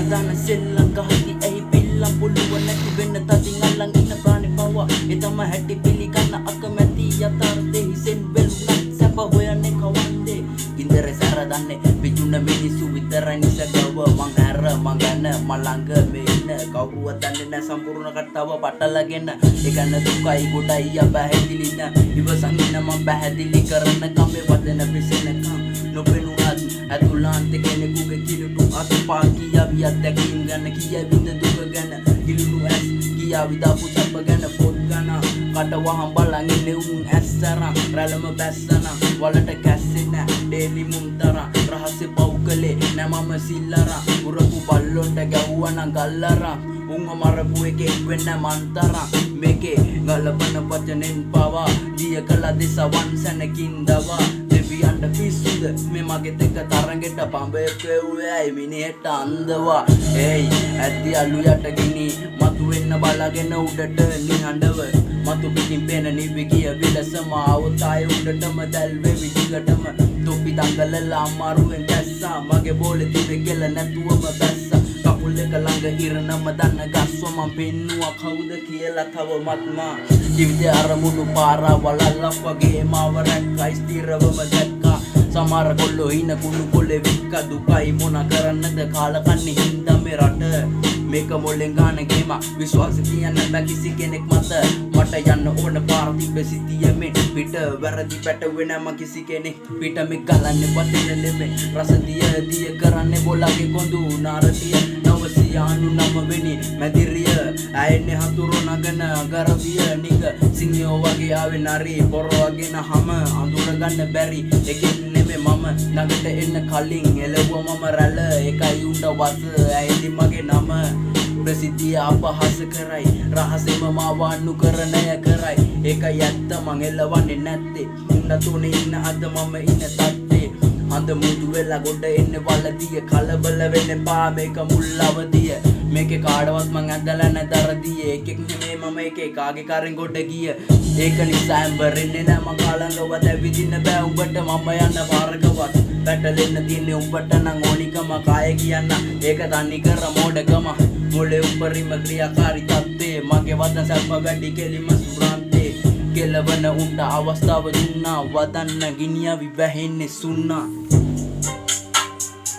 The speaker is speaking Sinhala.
Dana sellan kahati ei pillan puluwan නැති වෙන්න තදින් අල්ලන් ඉන්න ප්‍රාණි පවා එතම හැටි පිළිගන්න අකමැති යථාර්ථේ හිසෙන් බැලුණත් සැප හොයන්නේ කවන්දේ ඉන්දර සැරදන්නේ පිටුන මිනිසු විතරයි නිසගව මං හැර මං ගැන මලංග මේ ඉන්න කවුරුවත් දන්නේ නැ සම්පූර්ණ කතාව පටලගෙන ඒ ගැන දුකයි ගොඩයි යබැහැදිලින ඉවසන් ඉන්න මං පැහැදිලි කරන කමේ වදන පිසෙනකම් නොපෙනුනත් ඇතුළාන්ත කෙනෙකුගේ කිලුටු අත්පා කියාවියක් දැකීම් ගැන කියවිද දුක ගැන කිලුටු ඇස් කියාවිදාපු සැප ගැන පොත් ගන කටවහම් බලන් ඉන්නේ උන් ඇස්සරන් රැළම බැස්සන වලට කැස්සෙන ඩේලි මුන්තරන් රහසේ පවුකලේ නැමම සිල්ලරන් උරපු බල්ලොන්ට ගැව්වනම් ගල්ලරන් උන්ව මරපු එකෙක් වෙන්න මන්තරන් මේකේ ගලපන වචනෙන් පවා දිය කළ දෙසවන් සැනකින් දවා දෙවියන්ට පිස්සුද මේ මගේ දෙක තරගෙට පඹයක් වෙව්වයි මිනිහෙට අන්දවා ඒයි ඇත්ති අලු යට ගිනි මතු වෙන්න බලාගෙන උඩට නිහඬව මතු පිටින් පේන නිවි ගිය විලසම આવුත් ආය උඩටම දැල්වේ විදිකටම තොපි දඟලලා අමාරුවෙන් දැස්සා මගේ බෝලේ තිබෙ කෙල නැතුවම බැස්සා කකුල් දෙක ළඟ ඉරනම දන්න ගස්ව මම පෙන්නුවා කවුද කියලා තවමත් මා ජීවිතේ අරමුණු පාරා වලල්ලක් වගේ මාව රැක්කා ස්ථිරවම දැක්කා සමහර කොල්ලෝ ඉන කුණු කොල්ලේ වික්ක දුකයි මොන කරන්නද කාලකන්නේ හින්දා මේ රට මේක මොලෙන් ගන්න ගේම විශ්වාස තියන්න බෑ කිසි කෙනෙක් මත මට යන්න ඕන පාර තිබෙ සිටිය මේ පිට වැරදි පැටවෙන ම කිසි කෙනෙක් පිට මේ ගලන්නේ පතෙන නෙමෙයි රසදිය දිය කරන්නේ බොලගේ කොඳු නාරතිය 999 වෙනි මැදිරිය ඇයන්නේ හතුරු නගන ගරවිය නික සිංහෝ වගේ ආවේ නරි පොර වගේ නහම අඳුර ගන්න බැරි එකෙක් නෙමෙයි මම ළඟට එන්න කලින් එළවුව මම රැළ එකයි උන්ට වස ඇයිදි මගේ නම ප්‍රසිද්ධිය අපහාස කරයි රහසෙම මාව අනුකරණය කරයි ඒකයි ඇත්ත මං එළවන්නේ නැත්තේ උන්න තුනේ ඉන්න අද මම ඉන්න තත්ත්වේ අඳ මුදු වෙලා ගොඩ එන්නේ වලදිය කලබල වෙන්න එපා මේක මුල් අවදිය මේකේ කාඩවත් මං ඇදලා නැදරදිය එකෙක් නෙමේ මම එකේ කාගේ කරෙන් ගොඩ ගිය ඒක නිසා ඇම්බරෙන්නේ නැ මං කාලංගවත් ඇවිදින්න බෑ උඹට මම යන්න පාරකවත් පැටලෙන්න තියන්නේ උඹට නම් ඕනිකම කාය කියන්න ඒක තනි කර මොඩකම මොලේ උපරිම ක්‍රියාකාරී තත්ත්වේ මගේ වදන සැප වැඩි කෙලිම සුරාන්තේ කෙලවන උන්ට අවස්ථාව දුන්නා වදන්න ගිනියවි වැහෙන්නේ සුන්නා